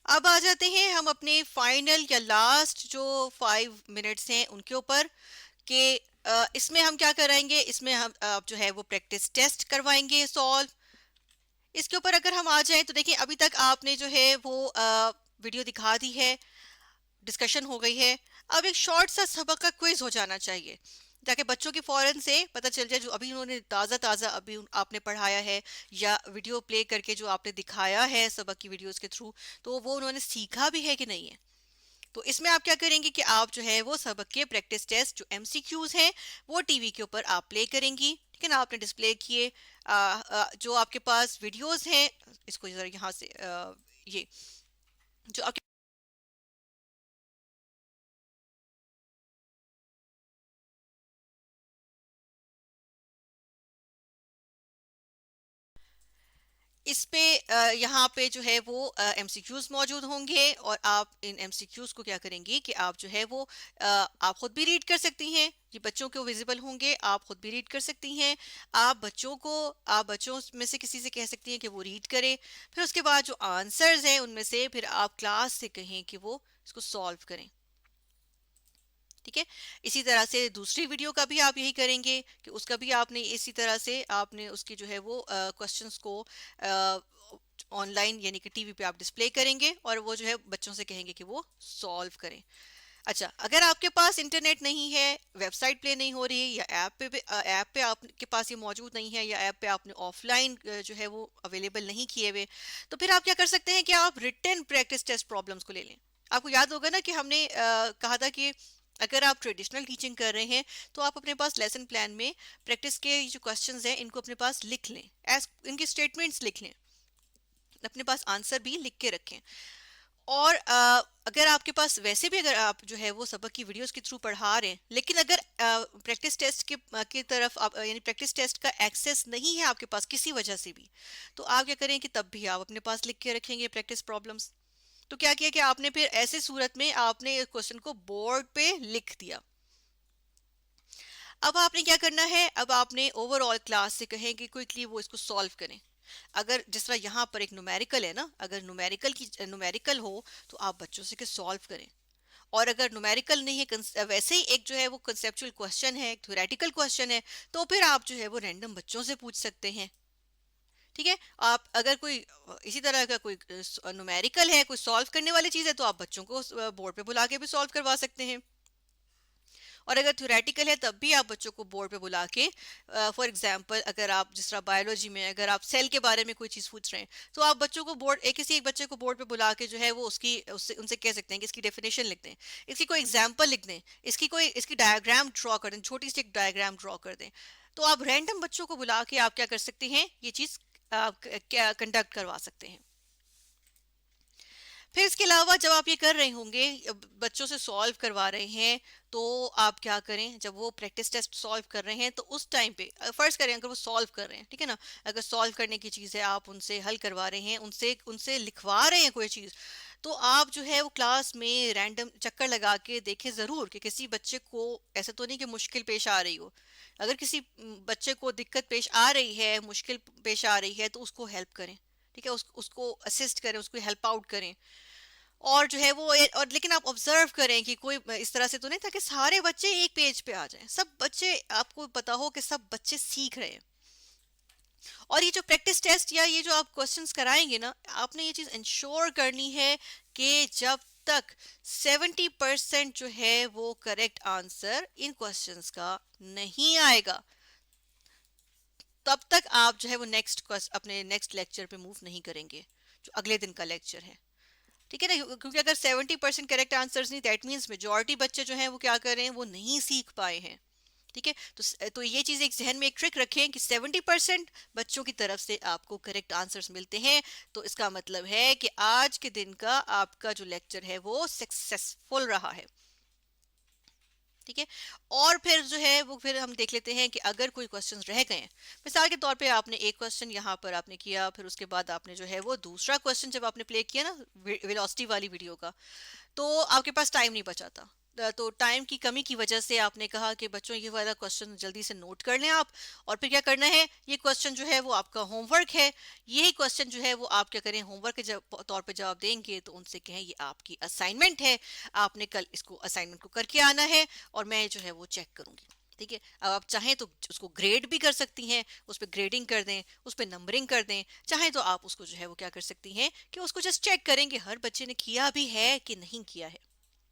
अब आ जाते हैं हम अपने फाइनल या लास्ट जो 5 मिनट्स हैं उनके ऊपर कि इसमें हम क्या कराएंगे। इसमें हम जो है वो प्रैक्टिस टेस्ट करवाएंगे सॉल्व। इसके ऊपर अगर हम आ जाएं तो देखिए अभी तक आपने जो है वो वीडियो दिखा दी है, डिस्कशन हो गई है। अब एक शॉर्ट सा सबक का क्विज हो जाना चाहिए ताकि बच्चों की फौरन से पता चल जाए जो अभी उन्होंने ताज़ा ताज़ा अभी आपने पढ़ाया है या वीडियो प्ले करके जो आपने दिखाया है सबक की वीडियोस के थ्रू, तो वो उन्होंने सीखा भी है कि नहीं है। तो इसमें आप क्या करेंगे कि आप जो है वो सबक के प्रैक्टिस टेस्ट जो एमसीक्यूज हैं वो टीवी के ऊपर आप प्ले करेंगी। ठीक है ना, आपने डिस्प्ले किए जो आपके पास वीडियोस हैं, इसको जरा यहाँ से ये जो आपके इस पे यहाँ पे जो है वो एमसीक्यूज मौजूद होंगे और आप इन एमसीक्यूज को क्या करेंगी कि आप जो है वो आप खुद भी रीड कर सकती हैं। ये बच्चों को विजिबल होंगे, आप खुद भी रीड कर सकती हैं। आप बच्चों में से किसी से कह सकती हैं कि वो रीड करे। फिर उसके बाद जो आंसर्स हैं उनमें से फिर आप क्लास से कहें कि वो इसको सॉल्व करें। ठीक है, इसी तरह से दूसरी वीडियो का भी आप यही करेंगे कि उसका भी आपने इसी तरह से आपने उसकी जो है वो क्वेश्चंस को ऑनलाइन यानी कि टीवी पे आप डिस्प्ले करेंगे और वो जो है बच्चों से कहेंगे कि वो सॉल्व करें। अच्छा, अगर आपके पास इंटरनेट नहीं है, वेबसाइट प्ले नहीं हो रही है या ऐप पे आपके पास ये मौजूद नहीं है या ऐप पे आपने ऑफलाइन जो है वो अवेलेबल नहीं किए हुए, तो फिर आप क्या कर सकते हैं कि आप रिटन प्रैक्टिस टेस्ट प्रॉब्लम्स को ले लें। आपको याद होगा ना कि हमने कहा था कि अगर आप ट्रेडिशनल टीचिंग कर रहे हैं तो आप अपने पास लेसन प्लान में प्रैक्टिस के जो क्वेश्चंस हैं इनको अपने पास लिख लें, एज इनके स्टेटमेंट्स लिख लें, अपने पास आंसर भी लिख के रखें। और अगर आपके पास वैसे भी अगर आप जो है वो सबक की वीडियोस के थ्रू पढ़ा रहे हैं लेकिन अगर प्रैक्टिस टेस्ट की तरफ आप यानी प्रैक्टिस टेस्ट का एक्सेस नहीं है आपके पास किसी वजह से भी, तो आप क्या करें कि तब भी आप अपने पास लिख के रखेंगे प्रैक्टिस प्रॉब्लम्स। तो क्या किया कि आपने फिर ऐसे सूरत में आपने क्वेश्चन को बोर्ड पे लिख दिया। अब आपने क्या करना है, अब आपने ओवरऑल क्लास से कहें कि क्विकली वो इसको सॉल्व करें। अगर जिस तरह यहाँ पर एक न्यूमेरिकल है ना, अगर न्यूमेरिकल हो तो आप बच्चों से के सॉल्व करें। और अगर न्यूमेरिकल नहीं है, वैसे ही एक जो है वो कंसेप्चुअल क्वेश्चन है, एक थ्योरेटिकल क्वेश्चन है, तो फिर आप जो है वो रैंडम बच्चों से पूछ सकते हैं। ठीक है, आप अगर कोई इसी तरह का कोई न्यूमेरिकल है, कोई सॉल्व करने वाली चीज़ है, तो आप बच्चों को बोर्ड पे बुला के भी सॉल्व करवा सकते हैं। और अगर थ्योरेटिकल है तब भी आप बच्चों को बोर्ड पे बुला के, फॉर एग्जांपल अगर आप जिस तरह बायोलॉजी में अगर आप सेल के बारे में कोई चीज़ पूछ रहे हैं तो आप बच्चों को किसी एक बच्चे को बोर्ड पे बुला के जो है वो उसकी उससे उनसे कह सकते हैं कि इसकी डेफिनेशन लिख दें, इसकी कोई एग्जाम्पल लिख दें, इसकी डायग्राम ड्रॉ कर दें, छोटी सी एक डायग्राम ड्रॉ कर दें। तो आप रैंडम बच्चों को बुला के आप क्या कर सकते हैं, ये चीज़ क्या कंडक्ट करवा सकते हैं। फिर इसके अलावा जब आप ये कर रहे होंगे, बच्चों से सॉल्व करवा रहे हैं, तो आप क्या करें, जब वो प्रैक्टिस टेस्ट सॉल्व कर रहे हैं तो उस टाइम पे फर्ज करें अगर वो सॉल्व कर रहे हैं, ठीक है ना, अगर सॉल्व करने की चीज़ है आप उनसे हल करवा रहे हैं, उनसे उनसे लिखवा रहे हैं कोई चीज़, तो आप जो है वो क्लास में रैंडम चक्कर लगा के देखें ज़रूर कि किसी बच्चे को ऐसा तो नहीं कि मुश्किल पेश आ रही हो। अगर किसी बच्चे को दिक्कत पेश आ रही है, मुश्किल पेश आ रही है, तो उसको हेल्प करें। ठीक है, उसको असिस्ट करें, उसको हेल्प आउट करें। और जो है वो और लेकिन आप ऑब्जर्व करें कि कोई इस तरह से तो नहीं था कि सारे बच्चे एक पेज पे आ जाएं, सब बच्चे आपको पता हो कि सब बच्चे सीख रहे हैं। और ये जो प्रैक्टिस टेस्ट या ये जो आप क्वेश्चंस कराएंगे ना, आपने ये चीज़ इंश्योर करनी है कि जब तक 70% जो है वो करेक्ट आंसर इन क्वेश्चंस का नहीं आएगा, तब तक आप जो है वो अपने नेक्स्ट लेक्चर पे मूव नहीं करेंगे, जो अगले दिन का लेक्चर है। ठीक है ना, क्योंकि अगर 70% करेक्ट आंसर्स नहीं, दैट मीन्स मेजोरिटी बच्चे जो हैं वो क्या कर रहे हैं, वो नहीं सीख पाए हैं। ठीक है, तो ये चीज़ एक जहन में एक ट्रिक रखें कि 70% बच्चों की तरफ से आपको करेक्ट आंसर्स मिलते हैं, तो इसका मतलब है कि आज के दिन का आपका जो लेक्चर है वो सक्सेसफुल रहा है। ठीक है, और फिर जो है वो फिर हम देख लेते हैं कि अगर कोई क्वेश्चंस रह गए हैं, मिसाल के तौर पे आपने एक क्वेश्चन यहाँ पर आपने किया, फिर उसके बाद आपने जो है वो दूसरा क्वेश्चन जब आपने प्ले किया ना वेलोसिटी वाली वीडियो का, तो आपके पास टाइम नहीं बचा था। तो टाइम की कमी की वजह से आपने कहा कि बच्चों ये वाला क्वेश्चन जल्दी से नोट कर लें आप, और फिर क्या करना है, ये क्वेश्चन जो है वो आपका होमवर्क है, यही क्वेश्चन जो है वो आप क्या करें, होमवर्क के तौर पे जवाब देंगे तो उनसे कहें ये आपकी असाइनमेंट है, आपने कल इसको असाइनमेंट को करके आना है और मैं जो है वो चेक करूंगी। ठीक है, अब आप चाहें तो उसको ग्रेड भी कर सकती हैं, उस पर ग्रेडिंग कर दें, उस पर नंबरिंग कर दें, चाहे तो आप उसको जो है वो क्या कर सकती हैं कि उसको जस्ट चेक करेंगे हर बच्चे ने किया भी है कि नहीं किया है।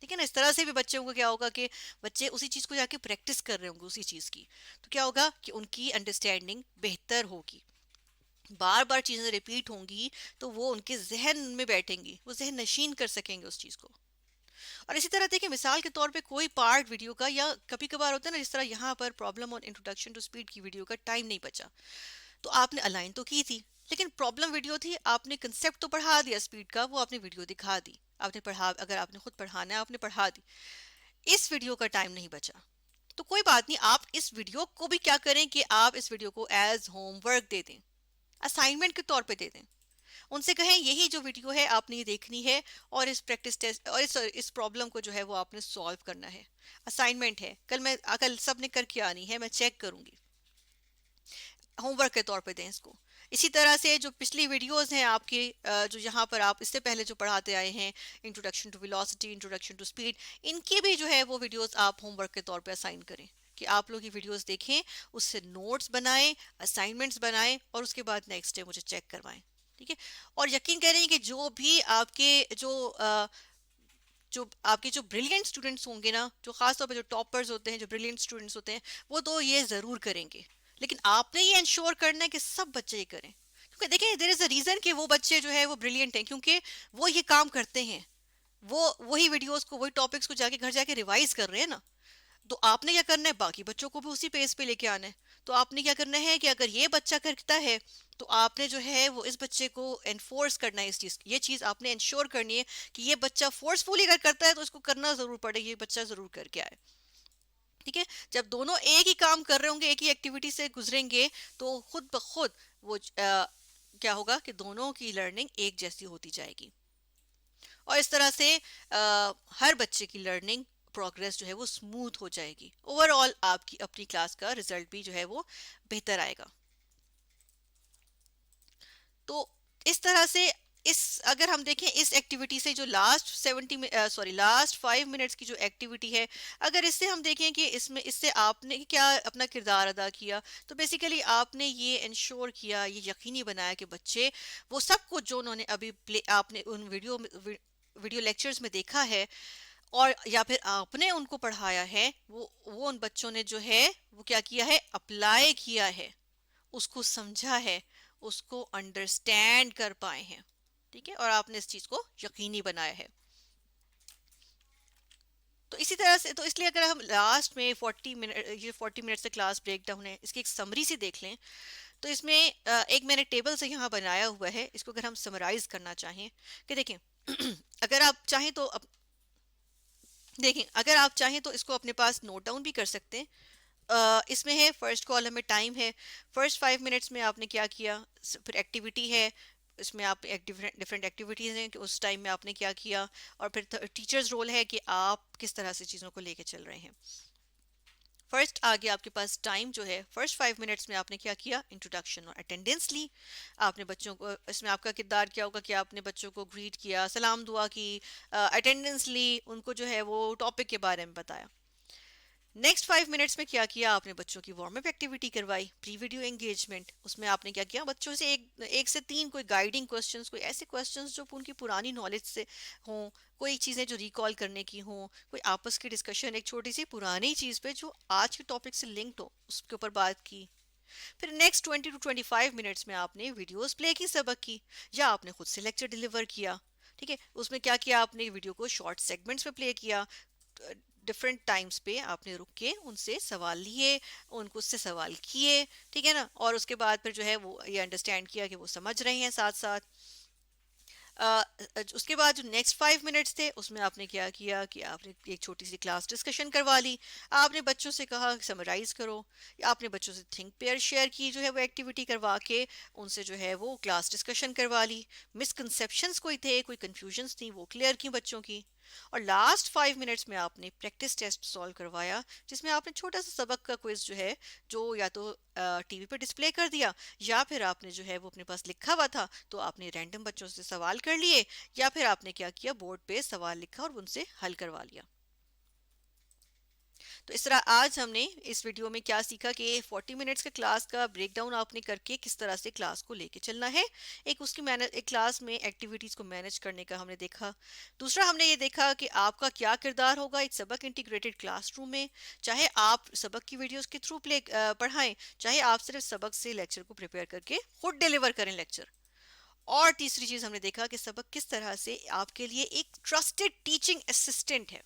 ठीक है ना, इस तरह से भी बच्चों को क्या होगा कि बच्चे उसी चीज को जाके प्रैक्टिस कर रहे होंगे उसी चीज की, तो क्या होगा कि उनकी अंडरस्टैंडिंग बेहतर होगी, बार बार चीजें रिपीट होंगी तो वो उनके जहन में बैठेंगी, वो जहन नशीन कर सकेंगे उस चीज को। और इसी तरह देखिए, मिसाल के तौर पे कोई पार्ट वीडियो का, या कभी कभार होता है ना जिस तरह यहाँ पर problem on introduction to speed की वीडियो का टाइम नहीं बचा, तो आपने अलाइन तो की थी, लेकिन प्रॉब्लम वीडियो थी, आपने कंसेप्ट तो पढ़ा दिया स्पीड का, वो आपने वीडियो दिखा दी, आपने पढ़ा, अगर आपने खुद पढ़ाना है आपने पढ़ा दी, इस वीडियो का टाइम नहीं बचा, तो कोई बात नहीं, आप इस वीडियो को भी क्या करें कि आप इस वीडियो को एज होमवर्क दे दें, असाइनमेंट के तौर पे दे दें, उनसे कहें यही जो वीडियो है आपने ये देखनी है, और इस प्रैक्टिस टेस्ट और इस प्रॉब्लम को जो है वो आपने सॉल्व करना है, असाइनमेंट है, कल सब ने करके आनी है, मैं चेक करूंगी, होमवर्क के तौर पे दें इसको। इसी तरह से जो पिछली वीडियोस हैं आपकी, जो यहाँ पर आप इससे पहले जो पढ़ाते आए हैं, introduction to velocity, introduction to speed, इनकी भी जो है वो वीडियोस आप होमवर्क के तौर पे असाइन करें कि आप लोग ये वीडियोस देखें, उससे नोट्स बनाएं, असाइनमेंट्स बनाएं, और उसके बाद नेक्स्ट डे मुझे चेक करवाएं। ठीक है, और यकीन करें कि जो आपके जो ब्रिलियंट स्टूडेंट्स होंगे ना, जो खासतौर पर जो टॉपर्स होते हैं, जो ब्रिलियंट स्टूडेंट्स होते हैं, वो तो ये ज़रूर करेंगे, लेकिन आपने ये इंश्योर करना है कि सब बच्चे ये करें, क्योंकि देखिए देयर इज़ अ रीज़न कि वो बच्चे जो है वो ब्रिलियंट हैं, क्योंकि वो ये काम करते हैं, वो वही वीडियोस को, वही टॉपिक्स को जाके घर जाके रिवाइज कर रहे हैं ना, तो आपने क्या करना है, बाकी बच्चों को भी उसी पेस पे लेके आना है। तो आपने क्या करना है कि अगर ये बच्चा करता है तो आपने जो है वो इस बच्चे को एनफोर्स करना है, इस चीज, ये चीज आपने इंश्योर करनी है कि ये बच्चा फोर्सफुली अगर करता है तो इसको करना जरूर पड़े, ये बच्चा जरूर करके आए। ठीक है, जब दोनों एक ही काम कर रहे होंगे, एक ही एक्टिविटी से गुजरेंगे, तो खुद ब खुद वो क्या होगा कि दोनों की लर्निंग एक जैसी होती जाएगी, और इस तरह से हर बच्चे की लर्निंग प्रोग्रेस जो है वो स्मूथ हो जाएगी, ओवरऑल आपकी अपनी क्लास का रिजल्ट भी जो है वो बेहतर आएगा। तो इस तरह से इस अगर हम देखें इस एक्टिविटी से, जो लास्ट 5 मिनट्स की जो एक्टिविटी है, अगर इससे हम देखें कि इसमें इससे आपने क्या अपना किरदार अदा किया, तो बेसिकली आपने ये इंश्योर किया, ये यकीनी बनाया कि बच्चे वो सब कुछ जो उन्होंने अभी आपने उन वीडियो लेक्चर्स में देखा है, और या फिर आपने उनको पढ़ाया है, वो उन बच्चों ने जो है वो क्या किया है, अप्लाई किया है, उसको समझा है, उसको अंडरस्टैंड कर पाए हैं। ठीक है, और आपने इस चीज को यकीनी बनाया है। तो इसी तरह से, तो इसलिए अगर हम लास्ट में 40 मिनट, ये 40 मिनट से क्लास ब्रेक डाउन है, इसकी एक समरी सी देख लें, तो इसमें एक मैंने टेबल से यहाँ बनाया हुआ है, इसको अगर हम समराइज करना चाहें कि देखें अगर आप चाहें तो देखें, अगर आप चाहें तो इसको अपने पास नोट डाउन भी कर सकते हैं। इसमें है फर्स्ट कॉलम में टाइम है, फर्स्ट 5 मिनट्स में आपने क्या किया, फिर एक्टिविटी है, इसमें आप डिफरेंट डिफरेंट एक्टिविटीज़ हैं कि उस टाइम में आपने क्या किया, और फिर टीचर्स रोल है कि आप किस तरह से चीज़ों को लेके चल रहे हैं। फर्स्ट आगे आपके पास टाइम जो है, फर्स्ट 5 मिनट्स में आपने क्या किया, इंट्रोडक्शन और अटेंडेंस ली, आपने बच्चों को, इसमें आपका किरदार क्या होगा कि आपने बच्चों को ग्रीट किया, सलाम दुआ की, अटेंडेंस ली, उनको जो है वो टॉपिक के बारे में बताया। नेक्स्ट 5 मिनट्स में क्या किया, आपने बच्चों की वार्म अप एक्टिविटी करवाई, प्री वीडियो एंगेजमेंट, उसमें आपने क्या किया, बच्चों से एक से तीन कोई गाइडिंग क्वेश्चंस, कोई ऐसे क्वेश्चंस जो उनकी पुरानी नॉलेज से हों, कोई चीज़ें जो रिकॉल करने की हों, कोई आपस की डिस्कशन एक छोटी सी पुरानी चीज़ पे जो आज के टॉपिक से लिंक्ड हो उसके ऊपर बात की। फिर नेक्स्ट 20 to 25 मिनट्स में आपने वीडियोस प्ले की सबक की, या आपने खुद से लेक्चर डिलीवर किया। ठीक है, उसमें क्या किया, आपने वीडियो को शॉर्ट सेगमेंट्स में प्ले किया, डिफरेंट टाइम्स पे आपने रुक के उनसे सवाल लिए, उनको उससे सवाल किए। ठीक है ना, और उसके बाद फिर जो है वो ये अंडरस्टैंड किया कि वो समझ रहे हैं साथ साथ। अ, उसके बाद जो नेक्स्ट 5 मिनट्स थे उसमें आपने क्या किया कि आपने एक छोटी सी क्लास डिस्कशन करवा ली, आपने बच्चों से कहा समराइज करो, या आपने बच्चों से थिंक पेयर शेयर की जो है वो एक्टिविटी करवा के उनसे जो है वो क्लास डिस्कशन करवा ली। मिसकंसेप्शंस कोई थे, कोई कंफ्यूजन्स थी, वो क्लियर की बच्चों की। और लास्ट 5 मिनट्स में आपने प्रैक्टिस टेस्ट सॉल्व करवाया, जिसमें आपने छोटा सा सबक का क्विज जो है, जो या तो टीवी पर डिस्प्ले कर दिया, या फिर आपने जो है वो अपने पास लिखा हुआ था तो आपने रैंडम बच्चों से सवाल कर लिए, या फिर आपने क्या किया, बोर्ड पे सवाल लिखा और उनसे हल करवा लिया। तो इस तरह आज हमने इस वीडियो में क्या सीखा कि 40 मिनट्स का क्लास का ब्रेकडाउन आपने करके किस तरह से क्लास को लेके चलना है। एक उसकी मैनेज, एक क्लास में एक्टिविटीज को मैनेज करने का हमने देखा। दूसरा हमने ये देखा कि आपका क्या किरदार होगा एक सबक इंटीग्रेटेड क्लासरूम में, चाहे आप सबक की वीडियोस के थ्रू पढ़ाएं, चाहे आप सिर्फ सबक से लेक्चर को प्रिपेयर करके खुद डिलीवर करें लेक्चर। और तीसरी चीज हमने देखा कि सबक किस तरह से आपके लिए एक ट्रस्टेड टीचिंग असिस्टेंट है।